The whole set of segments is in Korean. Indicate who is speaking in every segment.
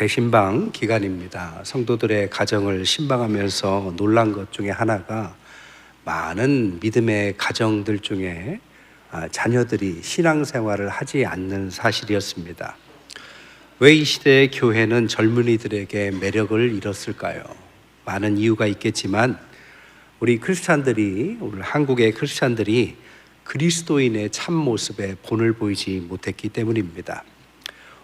Speaker 1: 대신방 기간입니다. 성도들의 가정을 신방하면서 놀란 것 중에 하나가 많은 믿음의 가정들 중에 자녀들이 신앙생활을 하지 않는 사실이었습니다. 왜 이 시대의 교회는 젊은이들에게 매력을 잃었을까요? 많은 이유가 있겠지만 우리 한국의 크리스찬들이 그리스도인의 참 모습에 본을 보이지 못했기 때문입니다.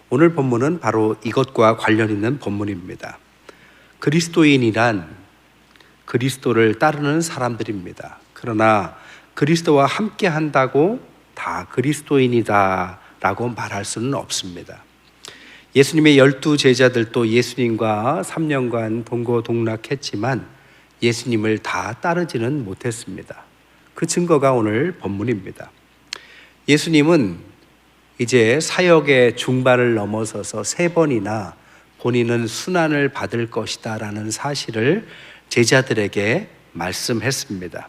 Speaker 1: 오늘 본문은 바로 이것과 관련 있는 본문입니다. 그리스도인이란 그리스도를 따르는 사람들입니다. 그러나 그리스도와 함께 한다고 다 그리스도인이다 라고 말할 수는 없습니다. 예수님의 12 제자들도 예수님과 3년간 동고동락했지만 예수님을 다 따르지는 못했습니다. 그 증거가 오늘 본문입니다. 예수님은 이제 사역의 중반을 넘어서서 3번이나 본인은 순환을 받을 것이다 라는 사실을 제자들에게 말씀했습니다.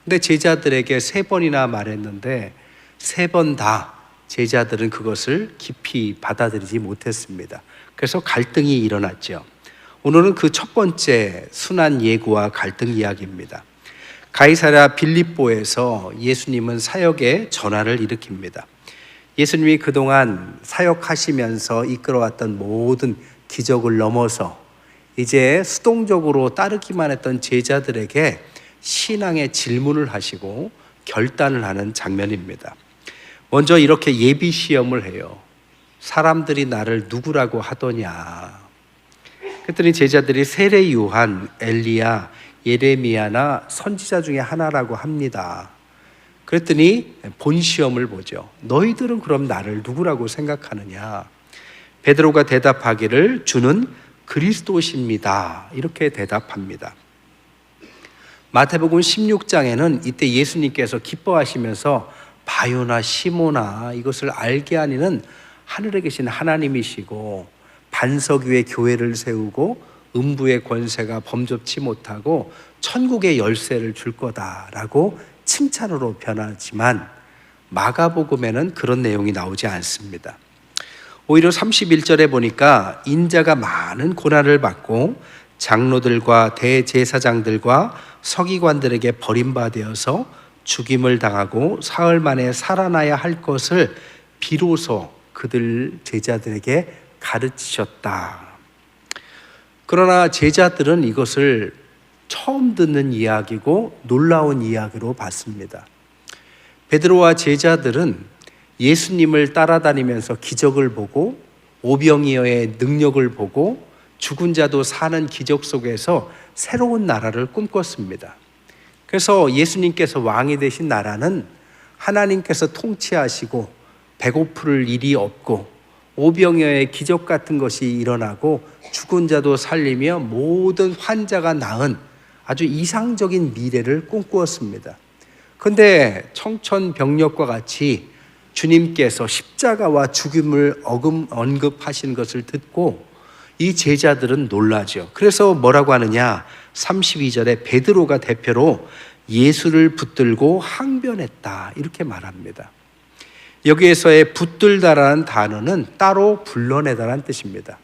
Speaker 1: 근데 제자들에게 3번이나 말했는데 3번 다 제자들은 그것을 깊이 받아들이지 못했습니다. 그래서 갈등이 일어났죠. 오늘은 그 첫 번째 순환 예고와 갈등 이야기입니다. 가이사랴 빌립보에서 예수님은 사역의 전환을 일으킵니다. 예수님이 그동안 사역하시면서 이끌어왔던 모든 기적을 넘어서 이제 수동적으로 따르기만 했던 제자들에게 신앙의 질문을 하시고 결단을 하는 장면입니다. 먼저 이렇게 예비 시험을 해요. 사람들이 나를 누구라고 하더냐. 그랬더니 제자들이 세례 요한, 엘리야, 예레미야나 선지자 중에 하나라고 합니다. 그랬더니 본 시험을 보죠. 너희들은 그럼 나를 누구라고 생각하느냐? 베드로가 대답하기를 주는 그리스도십니다. 이렇게 대답합니다. 마태복음 16장에는 이때 예수님께서 기뻐하시면서 바요나 시모나 이것을 알게 하니는 하늘에 계신 하나님이시고 반석 위에 교회를 세우고 음부의 권세가 범접치 못하고 천국의 열쇠를 줄 거다라고 칭찬으로 변하지만 마가복음에는 그런 내용이 나오지 않습니다. 오히려 31절에 보니까 인자가 많은 고난을 받고 장로들과 대제사장들과 서기관들에게 버림받아서 죽임을 당하고 사흘 만에 살아나야 할 것을 비로소 그들 제자들에게 가르치셨다. 그러나 제자들은 이것을 처음 듣는 이야기고 놀라운 이야기로 봤습니다. 베드로와 제자들은 예수님을 따라다니면서 기적을 보고 오병이어의 능력을 보고 죽은 자도 사는 기적 속에서 새로운 나라를 꿈꿨습니다. 그래서 예수님께서 왕이 되신 나라는 하나님께서 통치하시고 배고플 일이 없고 오병이어의 기적 같은 것이 일어나고 죽은 자도 살리며 모든 환자가 나은 아주 이상적인 미래를 꿈꾸었습니다. 그런데 청천벽력과 같이 주님께서 십자가와 죽음을 언급하신 것을 듣고 이 제자들은 놀라죠. 그래서 뭐라고 하느냐? 32절에 베드로가 대표로 예수를 붙들고 항변했다 이렇게 말합니다. 여기에서의 붙들다라는 단어는 따로 불러내다라는 뜻입니다.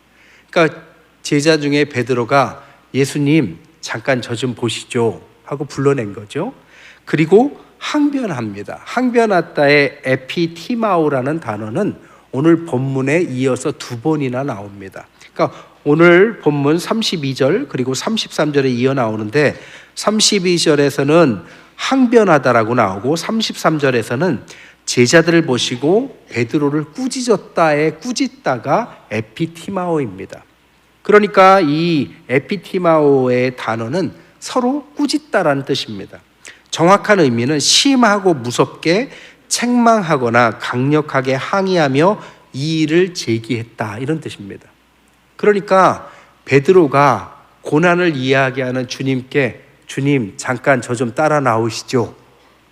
Speaker 1: 그러니까 제자 중에 베드로가 예수님 잠깐 저 좀 보시죠 하고 불러낸 거죠. 그리고 항변합니다. 항변하다의 에피티마오라는 단어는 오늘 본문에 이어서 2번이나 나옵니다. 그러니까 오늘 본문 32절 그리고 33절에 이어 나오는데 32절에서는 항변하다라고 나오고 33절에서는 제자들을 보시고 베드로를 꾸짖었다의 꾸짖다가 에피티마오입니다. 그러니까 이 에피티마오의 단어는 서로 꾸짖다라는 뜻입니다. 정확한 의미는 심하고 무섭게 책망하거나 강력하게 항의하며 이의를 제기했다 이런 뜻입니다. 그러니까 베드로가 고난을 이야기하는 주님께 주님 잠깐 저 좀 따라 나오시죠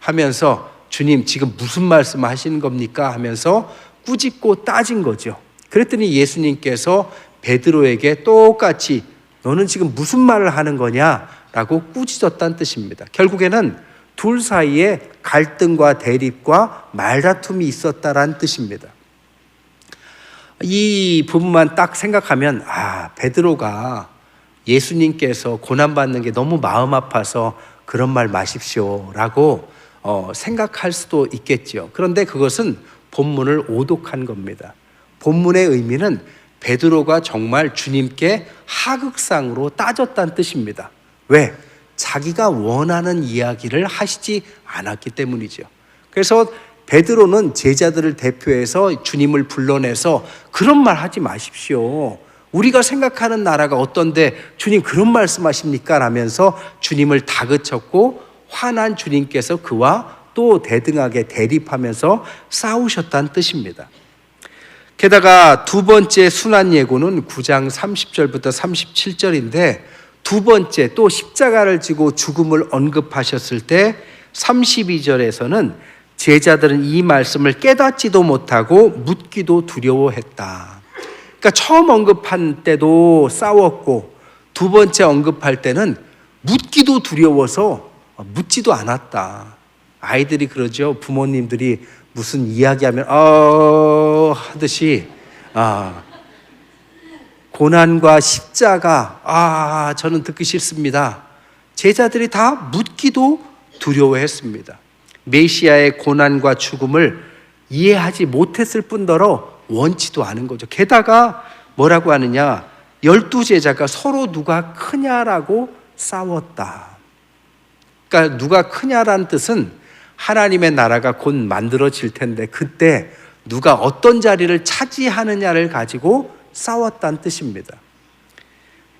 Speaker 1: 하면서 주님 지금 무슨 말씀 하시는 겁니까 하면서 꾸짖고 따진 거죠. 그랬더니 예수님께서 베드로에게 똑같이 너는 지금 무슨 말을 하는 거냐라고 꾸짖었다는 뜻입니다. 결국에는 둘 사이에 갈등과 대립과 말다툼이 있었다라는 뜻입니다. 이 부분만 딱 생각하면 베드로가 예수님께서 고난받는 게 너무 마음 아파서 그런 말 마십시오라고 생각할 수도 있겠죠. 그런데 그것은 본문을 오독한 겁니다. 본문의 의미는 베드로가 정말 주님께 하극상으로 따졌다는 뜻입니다. 왜? 자기가 원하는 이야기를 하시지 않았기 때문이죠. 그래서 베드로는 제자들을 대표해서 주님을 불러내서 그런 말 하지 마십시오. 우리가 생각하는 나라가 어떤데 주님 그런 말씀하십니까? 라면서 주님을 다그쳤고 화난 주님께서 그와 또 대등하게 대립하면서 싸우셨다는 뜻입니다. 게다가 두 번째 순환 예고는 9장 30절부터 37절인데 두 번째 또 십자가를 지고 죽음을 언급하셨을 때 32절에서는 제자들은 이 말씀을 깨닫지도 못하고 묻기도 두려워했다. 그러니까 처음 언급한 때도 싸웠고 두 번째 언급할 때는 묻기도 두려워서 묻지도 않았다. 아이들이 그러죠. 부모님들이 무슨 이야기하면 하듯이 고난과 십자가 저는 듣기 싫습니다. 제자들이 다 묻기도 두려워했습니다. 메시아의 고난과 죽음을 이해하지 못했을 뿐더러 원치도 않은 거죠. 게다가 뭐라고 하느냐, 12제자가 서로 누가 크냐라고 싸웠다. 그러니까 누가 크냐라는 뜻은 하나님의 나라가 곧 만들어질 텐데 그때 누가 어떤 자리를 차지하느냐를 가지고 싸웠다는 뜻입니다.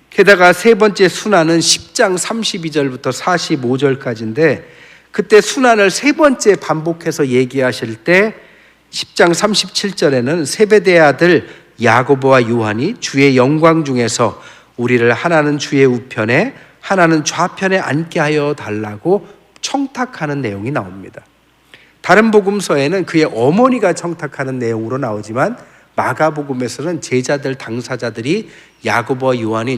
Speaker 1: 게다가 세 번째 순환은 10장 32절부터 45절까지인데 그때 순환을 세 번째 반복해서 얘기하실 때 10장 37절에는 세베대의 아들 야고보와 요한이 주의 영광 중에서 우리를 하나는 주의 우편에 하나는 좌편에 앉게 하여 달라고 청탁하는 내용이 나옵니다. 다른 복음서에는 그의 어머니가 청탁하는 내용으로 나오지만 마가복음에서는 제자들 당사자들이 야고보와 요한이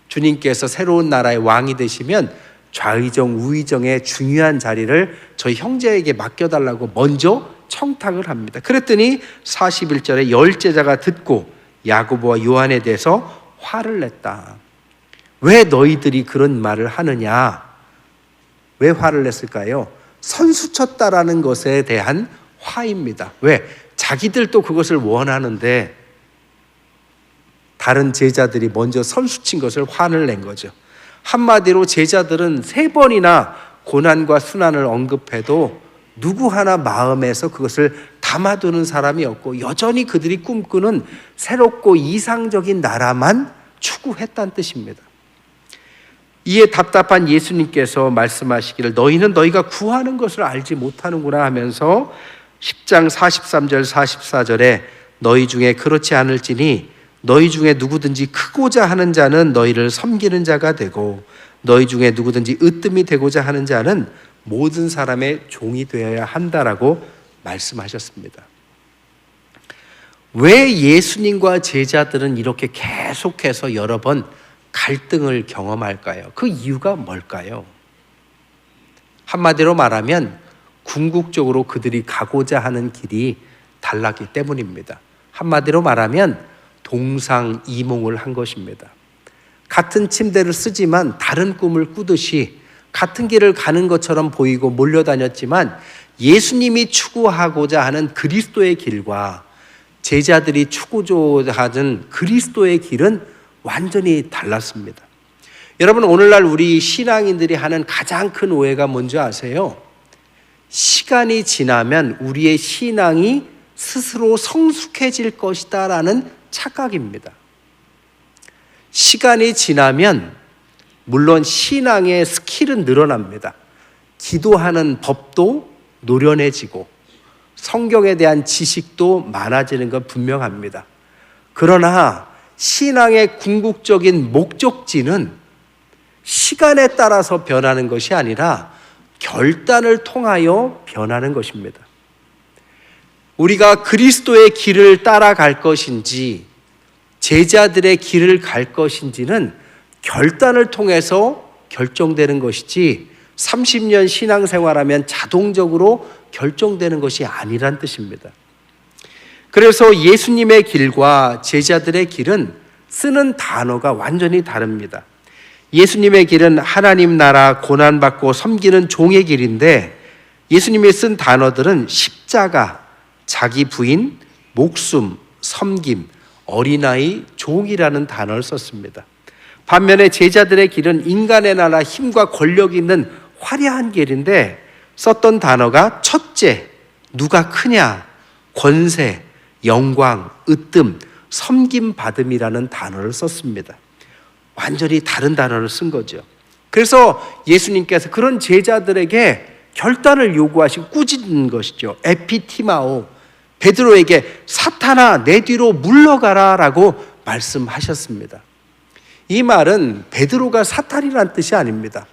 Speaker 1: 주님께서 새로운 나라의 왕이 되시면 좌의정 우의정의 중요한 자리를 저희 형제에게 맡겨달라고 먼저 청탁을 합니다. 그랬더니 41절에 10제자가 듣고 야고보와 요한에 대해서 화를 냈다. 왜 너희들이 그런 말을 하느냐? 왜 화를 냈을까요? 선수쳤다라는 것에 대한 화입니다. 왜? 자기들도 그것을 원하는데 다른 제자들이 먼저 선수친 것을 화를 낸 거죠. 한마디로 제자들은 3번이나 고난과 순환을 언급해도 누구 하나 마음에서 그것을 담아두는 사람이 없고 여전히 그들이 꿈꾸는 새롭고 이상적인 나라만 추구했다는 뜻입니다. 이에 답답한 예수님께서 말씀하시기를 너희는 너희가 구하는 것을 알지 못하는구나 하면서 10장 43절 44절에 너희 중에 그렇지 않을지니 너희 중에 누구든지 크고자 하는 자는 너희를 섬기는 자가 되고 너희 중에 누구든지 으뜸이 되고자 하는 자는 모든 사람의 종이 되어야 한다라고 말씀하셨습니다. 왜 예수님과 제자들은 이렇게 계속해서 여러 번 갈등을 경험할까요? 그 이유가 뭘까요? 한마디로 말하면 궁극적으로 그들이 가고자 하는 길이 달랐기 때문입니다. 한마디로 말하면 동상이몽을 한 것입니다. 같은 침대를 쓰지만 다른 꿈을 꾸듯이 같은 길을 가는 것처럼 보이고 몰려다녔지만 예수님이 추구하고자 하는 그리스도의 길과 제자들이 추구하고자 하는 그리스도의 길은 완전히 달랐습니다. 여러분, 오늘날 우리 신앙인들이 하는 가장 큰 오해가 뭔지 아세요? 시간이 지나면 우리의 신앙이 스스로 성숙해질 것이다 라는 착각입니다. 시간이 지나면 물론 신앙의 스킬은 늘어납니다. 기도하는 법도 노련해지고 성경에 대한 지식도 많아지는 건 분명합니다. 그러나 신앙의 궁극적인 목적지는 시간에 따라서 변하는 것이 아니라 결단을 통하여 변하는 것입니다. 우리가 그리스도의 길을 따라갈 것인지 제자들의 길을 갈 것인지는 결단을 통해서 결정되는 것이지 30년 신앙생활하면 자동적으로 결정되는 것이 아니란 뜻입니다. 그래서 예수님의 길과 제자들의 길은 쓰는 단어가 완전히 다릅니다. 예수님의 길은 하나님 나라 고난받고 섬기는 종의 길인데, 예수님이 쓴 단어들은 십자가, 자기 부인, 목숨, 섬김, 어린아이, 종이라는 단어를 썼습니다. 반면에 제자들의 길은 인간의 나라 힘과 권력이 있는 화려한 길인데, 썼던 단어가 첫째, 누가 크냐, 권세, 영광, 으뜸, 섬김받음이라는 단어를 썼습니다. 완전히 다른 단어를 쓴 거죠. 그래서 예수님께서 그런 제자들에게 결단을 요구하시고 꾸짖는 것이죠. 에피티마오, 베드로에게 사탄아 내 뒤로 물러가라 라고 말씀하셨습니다. 이 말은 베드로가 사탄이란 뜻이 아닙니다.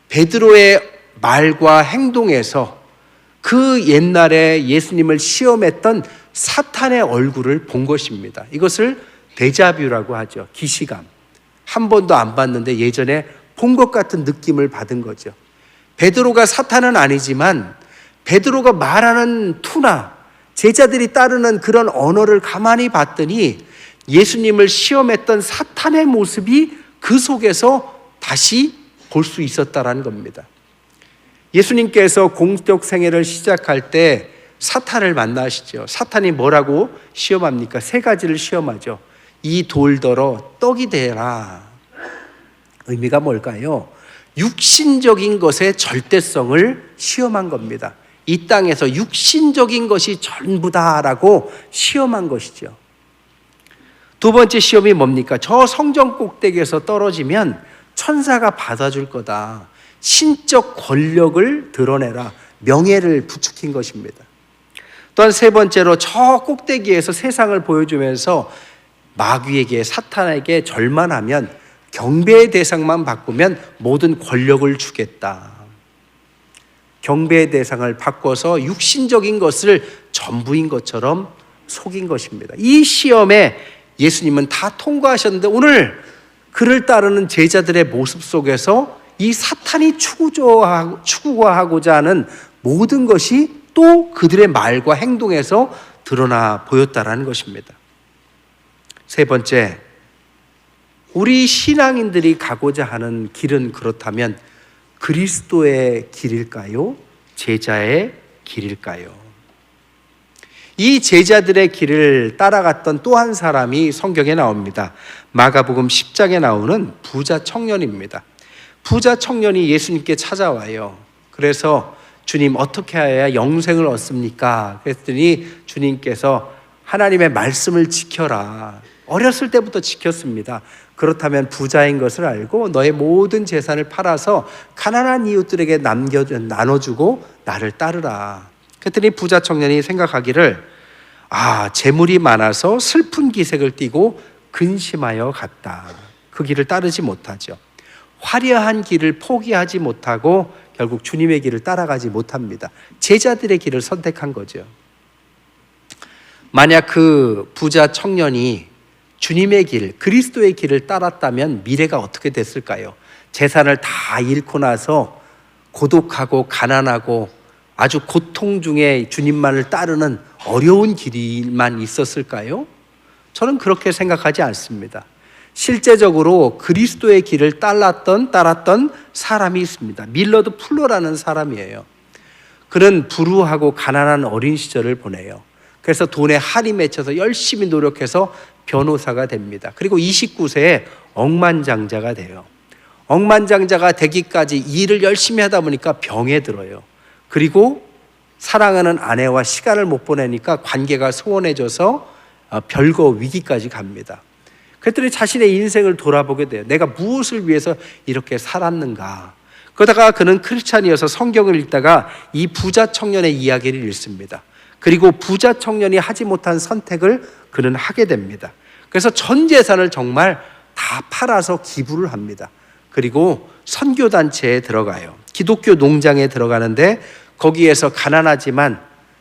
Speaker 1: 베드로의 말과 행동에서 그 옛날에 예수님을 시험했던 사탄의 얼굴을 본 것입니다. 이것을 데자뷰라고 하죠. 기시감. 한 번도 안 봤는데 예전에 본 것 같은 느낌을 받은 거죠. 베드로가 사탄은 아니지만 베드로가 말하는 투나 제자들이 따르는 그런 언어를 가만히 봤더니 예수님을 시험했던 사탄의 모습이 그 속에서 다시 볼 수 있었다라는 겁니다. 예수님께서 공적 생애를 시작할 때 사탄을 만나시죠. 사탄이 뭐라고 시험합니까? 세 가지를 시험하죠. 이 돌더러 떡이 되라. 의미가 뭘까요? 육신적인 것의 절대성을 시험한 겁니다. 이 땅에서 육신적인 것이 전부다라고 시험한 것이죠. 두 번째 시험이 뭡니까? 저 성전 꼭대기에서 떨어지면 천사가 받아줄 거다. 신적 권력을 드러내라. 명예를 부추긴 것입니다. 또한 세 번째로 저 꼭대기에서 세상을 보여주면서 마귀에게, 사탄에게 절만하면, 경배의 대상만 바꾸면 모든 권력을 주겠다. 경배의 대상을 바꿔서 육신적인 것을 전부인 것처럼 속인 것입니다. 이 시험에 예수님은 다 통과하셨는데 오늘 그를 따르는 제자들의 모습 속에서 이 사탄이 추구하고자 하는 모든 것이 또 그들의 말과 행동에서 드러나 보였다라는 것입니다. 세 번째, 우리 신앙인들이 가고자 하는 길은 그렇다면 그리스도의 길일까요? 제자의 길일까요? 이 제자들의 길을 따라갔던 또 한 사람이 성경에 나옵니다. 마가복음 10장에 나오는 부자 청년입니다. 부자 청년이 예수님께 찾아와요. 그래서 주님, 어떻게 해야 영생을 얻습니까? 그랬더니 주님께서 하나님의 말씀을 지켜라. 어렸을 때부터 지켰습니다. 그렇다면 부자인 것을 알고 너의 모든 재산을 팔아서 가난한 이웃들에게 나눠주고 나를 따르라. 그랬더니 부자 청년이 생각하기를, 재물이 많아서 슬픈 기색을 띠고 근심하여 갔다. 그 길을 따르지 못하죠. 화려한 길을 포기하지 못하고 결국 주님의 길을 따라가지 못합니다. 제자들의 길을 선택한 거죠. 만약 그 부자 청년이 주님의 길, 그리스도의 길을 따랐다면 미래가 어떻게 됐을까요? 재산을 다 잃고 나서 고독하고 가난하고 아주 고통 중에 주님만을 따르는 어려운 길만 있었을까요? 저는 그렇게 생각하지 않습니다. 실제적으로 그리스도의 길을 따랐던 사람이 있습니다. 밀러드 풀러라는 사람이에요. 그는 불우하고 가난한 어린 시절을 보내요. 그래서 돈에 한이 맺혀서 열심히 노력해서 변호사가 됩니다. 그리고 29세에 억만장자가 돼요. 억만장자가 되기까지 일을 열심히 하다 보니까 병에 들어요. 그리고 사랑하는 아내와 시간을 못 보내니까 관계가 소원해져서 별거 위기까지 갑니다. 그랬더니 자신의 인생을 돌아보게 돼요. 내가 무엇을 위해서 이렇게 살았는가. 그러다가 그는 크리스찬이어서 성경을 읽다가 이 부자 청년의 이야기를 읽습니다. 그리고 부자 청년이 하지 못한 선택을 그는 하게 됩니다. 그래서 전 재산을 정말 다 팔아서 기부를 합니다. 그리고 선교단체에 들어가요. 기독교 농장에 들어가는데 거기에서 가난하지만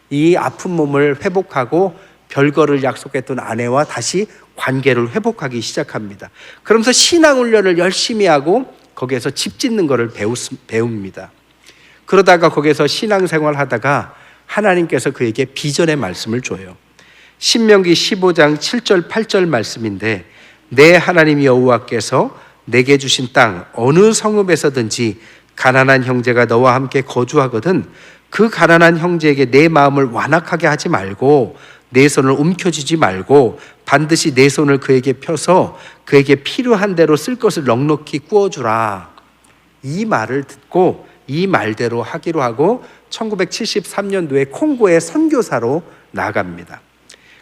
Speaker 1: 이 아픈 몸을 회복하고 별거를 약속했던 아내와 다시 관계를 회복하기 시작합니다. 그러면서 신앙훈련을 열심히 하고 거기에서 집 짓는 것을 배웁니다. 그러다가 거기에서 신앙생활 하다가 하나님께서 그에게 비전의 말씀을 줘요. 신명기 15장 7절 8절 말씀인데, 내 하나님 여호와께서 내게 주신 땅 어느 성읍에서든지 가난한 형제가 너와 함께 거주하거든 그 가난한 형제에게 내 마음을 완악하게 하지 말고 내 손을 움켜쥐지 말고 반드시 내 손을 그에게 펴서 그에게 필요한 대로 쓸 것을 넉넉히 구워주라. 이 말을 듣고 이 말대로 하기로 하고 1973년도에 콩고의 선교사로 나갑니다.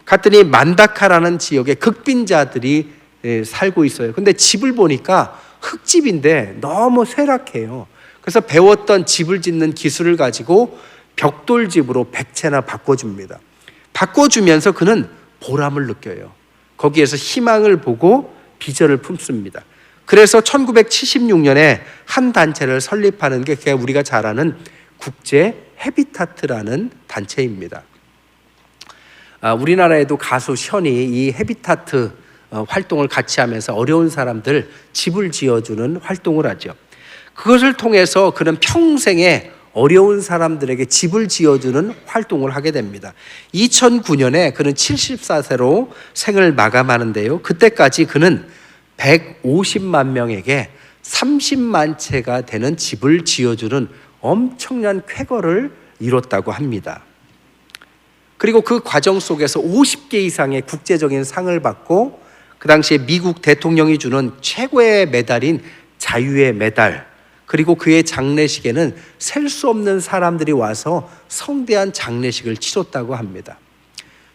Speaker 1: 갔더니 만다카라는 지역에 극빈자들이 살고 있어요. 근데 집을 보니까 흙집인데 너무 쇠락해요. 그래서 배웠던 집을 짓는 기술을 가지고 벽돌집으로 백채나 바꿔줍니다. 바꿔주면서 그는 보람을 느껴요. 거기에서 희망을 보고 비전을 품습니다. 그래서 1976년에 한 단체를 설립하는 게 우리가 잘 아는 국제 헤비타트라는 단체입니다. 우리나라에도 가수 션이 이 헤비타트 활동을 같이 하면서 어려운 사람들 집을 지어주는 활동을 하죠. 그것을 통해서 그는 평생에 어려운 사람들에게 집을 지어주는 활동을 하게 됩니다. 2009년에 그는 74세로 생을 마감하는데요. 그때까지 그는 150만 명에게 30만 채가 되는 집을 지어주는 엄청난 쾌거를 이뤘다고 합니다. 그리고 그 과정 속에서 50개 이상의 국제적인 상을 받고 그 당시에 미국 대통령이 주는 최고의 메달인 자유의 메달, 그리고 그의 장례식에는 셀 수 없는 사람들이 와서 성대한 장례식을 치렀다고 합니다.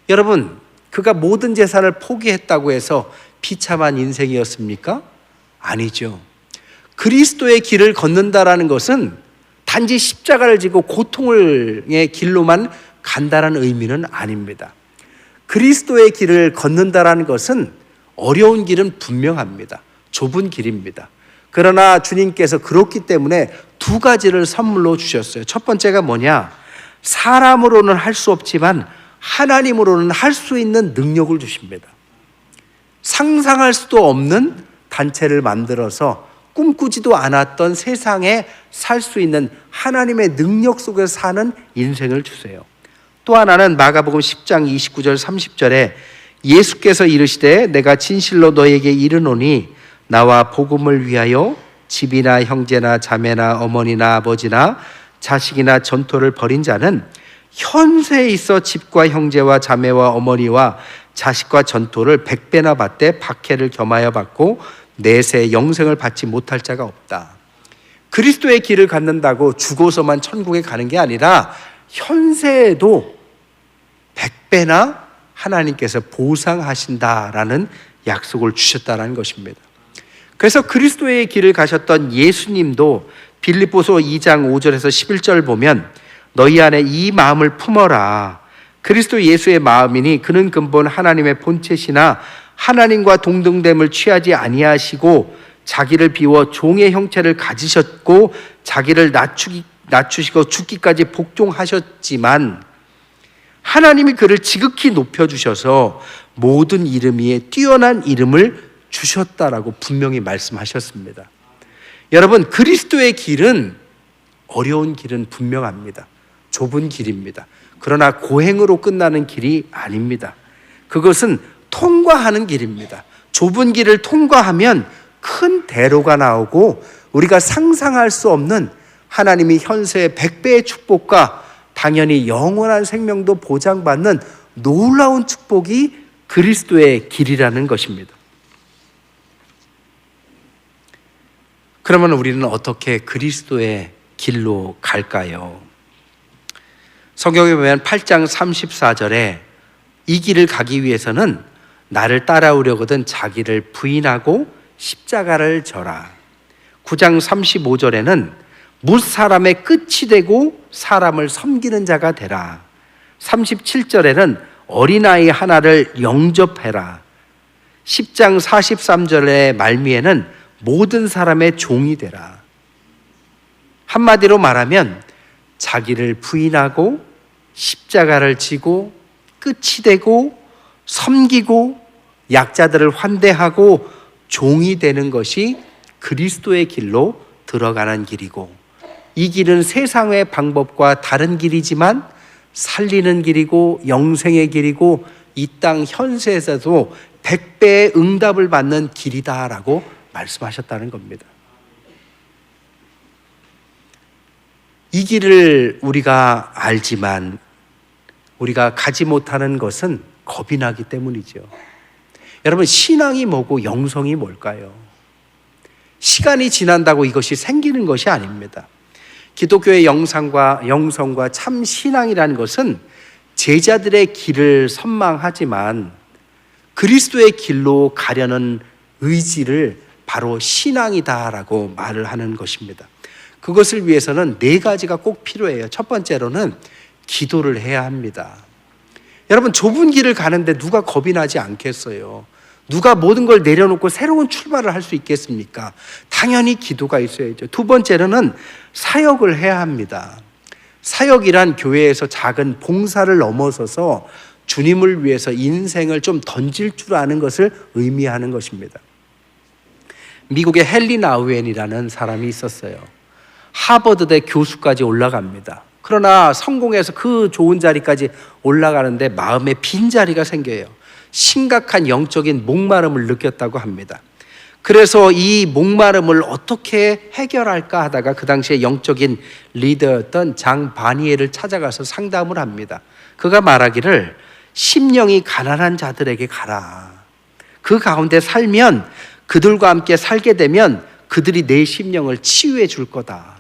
Speaker 1: 여러분, 그가 모든 재산을 포기했다고 해서 비참한 인생이었습니까? 아니죠. 그리스도의 길을 걷는다라는 것은 단지 십자가를 지고 고통의 길로만 간다는 의미는 아닙니다. 그리스도의 길을 걷는다라는 것은 어려운 길은 분명합니다. 좁은 길입니다. 그러나 주님께서 그렇기 때문에 두 가지를 선물로 주셨어요. 첫 번째가 뭐냐? 사람으로는 할 수 없지만 하나님으로는 할 수 있는 능력을 주십니다. 상상할 수도 없는 단체를 만들어서 꿈꾸지도 않았던 세상에 살 수 있는 하나님의 능력 속에서 사는 인생을 주세요. 또 하나는 마가복음 10장 29절 30절에 예수께서 이르시되 내가 진실로 너에게 이르노니 나와 복음을 위하여 집이나 형제나 자매나 어머니나 아버지나 자식이나 전토를 벌인 자는 현세에 있어 집과 형제와 자매와 어머니와 자식과 전토를 100배나 받되 박해를 겸하여 받고 내세 영생을 받지 못할 자가 없다. 그리스도의 길을 갖는다고 죽어서만 천국에 가는 게 아니라 현세에도 100배나 하나님께서 보상하신다라는 약속을 주셨다는 것입니다. 그래서 그리스도의 길을 가셨던 예수님도 빌립보서 2장 5절에서 11절 보면 너희 안에 이 마음을 품어라. 그리스도 예수의 마음이니 그는 근본 하나님의 본체시나 하나님과 동등됨을 취하지 아니하시고 자기를 비워 종의 형체를 가지셨고 자기를 낮추시고 죽기까지 복종하셨지만 하나님이 그를 지극히 높여주셔서 모든 이름 위에 뛰어난 이름을 주셨다라고 분명히 말씀하셨습니다. 여러분, 그리스도의 길은 어려운 길은 분명합니다. 좁은 길입니다. 그러나 고행으로 끝나는 길이 아닙니다. 그것은 통과하는 길입니다. 좁은 길을 통과하면 큰 대로가 나오고 우리가 상상할 수 없는 하나님이 현세의 100배의 축복과 당연히 영원한 생명도 보장받는 놀라운 축복이 그리스도의 길이라는 것입니다. 그러면 우리는 어떻게 그리스도의 길로 갈까요? 성경에 보면 8장 34절에 이 길을 가기 위해서는 나를 따라오려거든 자기를 부인하고 십자가를 져라. 9장 35절에는 무사람의 끝이 되고 사람을 섬기는 자가 되라. 37절에는 어린아이 하나를 영접해라. 10장 43절의 말미에는 모든 사람의 종이 되라. 한마디로 말하면 자기를 부인하고 십자가를 지고 끝이 되고 섬기고 약자들을 환대하고 종이 되는 것이 그리스도의 길로 들어가는 길이고, 이 길은 세상의 방법과 다른 길이지만 살리는 길이고 영생의 길이고 이 땅 현세에서도 100배의 응답을 받는 길이다라고 말씀하셨다는 겁니다. 이 길을 우리가 알지만 우리가 가지 못하는 것은 겁이 나기 때문이죠. 여러분, 신앙이 뭐고 영성이 뭘까요? 시간이 지난다고 이것이 생기는 것이 아닙니다. 기독교의 영성과 참 신앙이라는 것은 제자들의 길을 선망하지만 그리스도의 길로 가려는 의지를 바로 신앙이다라고 말을 하는 것입니다. 그것을 위해서는 4가지가 꼭 필요해요. 첫 번째로는 기도를 해야 합니다. 여러분, 좁은 길을 가는데 누가 겁이 나지 않겠어요? 누가 모든 걸 내려놓고 새로운 출발을 할 수 있겠습니까? 당연히 기도가 있어야죠. 두 번째로는 사역을 해야 합니다. 사역이란 교회에서 작은 봉사를 넘어서서 주님을 위해서 인생을 좀 던질 줄 아는 것을 의미하는 것입니다. 미국의 헨리 나우엔이라는 사람이 있었어요. 하버드대 교수까지 올라갑니다. 그러나 성공해서 그 좋은 자리까지 올라가는데 마음에 빈자리가 생겨요. 심각한 영적인 목마름을 느꼈다고 합니다. 그래서 이 목마름을 어떻게 해결할까 하다가 그 당시에 영적인 리더였던 장 바니에를 찾아가서 상담을 합니다. 그가 말하기를 심령이 가난한 자들에게 가라. 그 가운데 살면, 그들과 함께 살게 되면 그들이 내 심령을 치유해 줄 거다.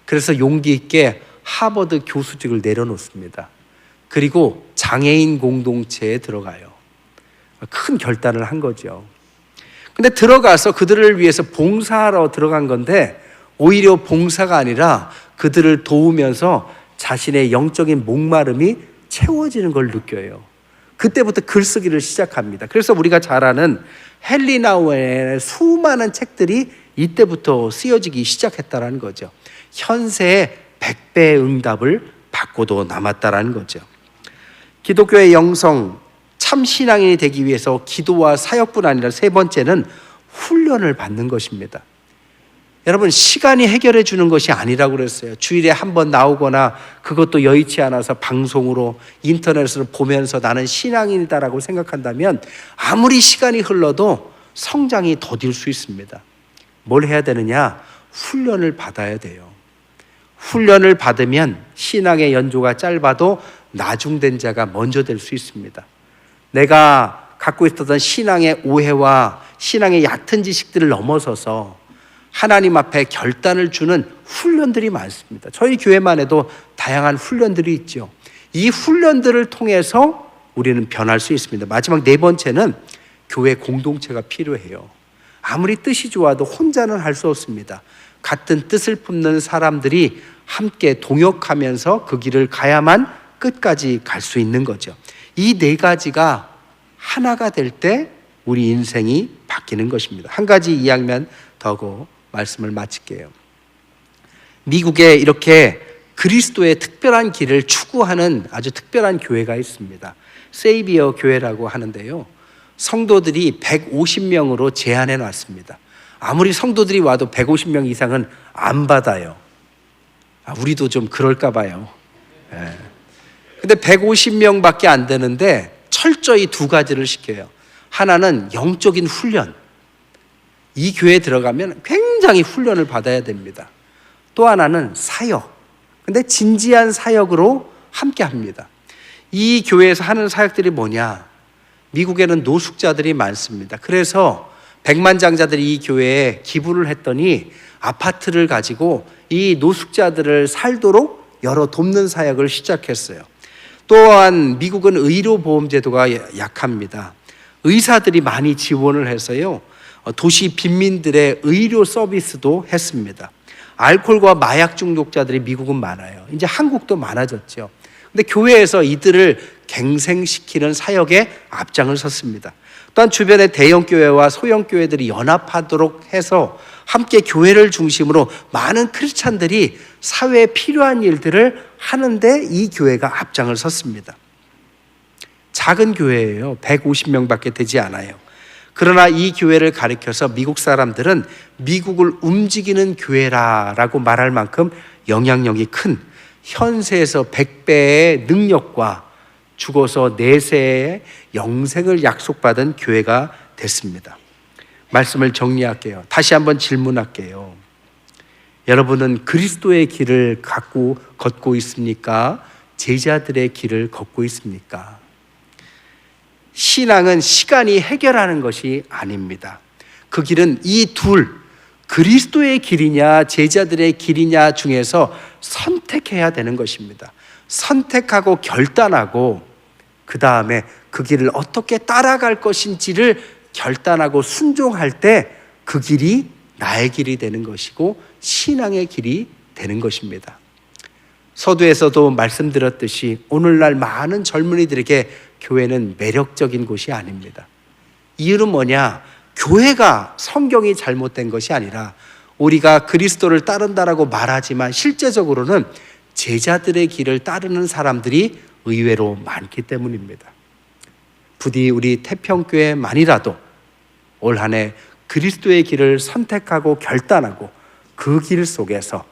Speaker 1: 그래서 용기 있게 하버드 교수직을 내려놓습니다. 그리고 장애인 공동체에 들어가요. 큰 결단을 한 거죠. 근데 들어가서 그들을 위해서 봉사하러 들어간 건데 오히려 봉사가 아니라 그들을 도우면서 자신의 영적인 목마름이 채워지는 걸 느껴요. 그때부터 글쓰기를 시작합니다. 그래서 우리가 잘 아는 헨리 나우엔의 수많은 책들이 이때부터 쓰여지기 시작했다는 거죠. 현세의 100배의 응답을 받고도 남았다는 거죠. 기독교의 영성, 참 신앙인이 되기 위해서 기도와 사역뿐 아니라 세 번째는 훈련을 받는 것입니다. 여러분, 시간이 해결해 주는 것이 아니라고 그랬어요. 주일에 한 번 나오거나 그것도 여의치 않아서 방송으로 인터넷으로 보면서 나는 신앙인이다라고 생각한다면 아무리 시간이 흘러도 성장이 더딜 수 있습니다. 뭘 해야 되느냐? 훈련을 받아야 돼요. 훈련을 받으면 신앙의 연조가 짧아도 나중된 자가 먼저 될 수 있습니다. 내가 갖고 있었던 신앙의 오해와 신앙의 얕은 지식들을 넘어서서 하나님 앞에 결단을 주는 훈련들이 많습니다. 저희 교회만 해도 다양한 훈련들이 있죠. 이 훈련들을 통해서 우리는 변할 수 있습니다. 마지막 네 번째는 교회 공동체가 필요해요. 아무리 뜻이 좋아도 혼자는 할 수 없습니다. 같은 뜻을 품는 사람들이 함께 동역하면서 그 길을 가야만 끝까지 갈 수 있는 거죠. 이 4가지가 하나가 될 때 우리 인생이 바뀌는 것입니다. 한 가지 이야기만 더 하고 말씀을 마칠게요. 미국에 이렇게 그리스도의 특별한 길을 추구하는 아주 특별한 교회가 있습니다. 세이비어 교회라고 하는데요. 성도들이 150명으로 제한해 놨습니다. 아무리 성도들이 와도 150명 이상은 안 받아요. 우리도 좀 그럴까 봐요. 근데 150명밖에 안 되는데 철저히 2가지를 시켜요. 하나는 영적인 훈련. 이 교회에 들어가면 굉장히 훈련을 받아야 됩니다. 또 하나는 사역. 근데 진지한 사역으로 함께 합니다. 이 교회에서 하는 사역들이 뭐냐? 미국에는 노숙자들이 많습니다. 그래서 백만장자들이 이 교회에 기부를 했더니 아파트를 가지고 이 노숙자들을 살도록 여러 돕는 사역을 시작했어요. 또한 미국은 의료보험제도가 약합니다. 의사들이 많이 지원을 해서요, 도시 빈민들의 의료 서비스도 했습니다. 알코올과 마약 중독자들이 미국은 많아요. 이제 한국도 많아졌죠. 근데 교회에서 이들을 갱생시키는 사역에 앞장을 섰습니다. 또한 주변의 대형교회와 소형교회들이 연합하도록 해서 함께 교회를 중심으로 많은 크리스찬들이 사회에 필요한 일들을 하는데 이 교회가 앞장을 섰습니다. 작은 교회예요. 150명밖에 되지 않아요. 그러나 이 교회를 가리켜서 미국 사람들은 미국을 움직이는 교회라고 말할 만큼 영향력이 큰 현세에서 100배의 능력과 죽어서 내세의 영생을 약속받은 교회가 됐습니다. 말씀을 정리할게요. 다시 한번 질문할게요. 여러분은 그리스도의 길을 걷고 있습니까? 제자들의 길을 걷고 있습니까? 신앙은 시간이 해결하는 것이 아닙니다. 그 길은 이 둘, 그리스도의 길이냐 제자들의 길이냐 중에서 선택해야 되는 것입니다. 선택하고 결단하고 그 다음에 그 길을 어떻게 따라갈 것인지를 결단하고 순종할 때 그 길이 나의 길이 되는 것이고 신앙의 길이 되는 것입니다. 서두에서도 말씀드렸듯이 오늘날 많은 젊은이들에게 교회는 매력적인 곳이 아닙니다. 이유는 뭐냐? 교회가 성경이 잘못된 것이 아니라 우리가 그리스도를 따른다라고 말하지만 실제적으로는 제자들의 길을 따르는 사람들이 의외로 많기 때문입니다. 부디 우리 태평교회만이라도 올 한 해 그리스도의 길을 선택하고 결단하고 그 길 속에서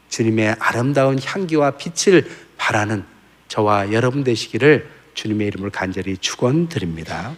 Speaker 1: 주님의 아름다운 향기와 빛을 발하는 저와 여러분 되시기를 주님의 이름으로 간절히 축원드립니다.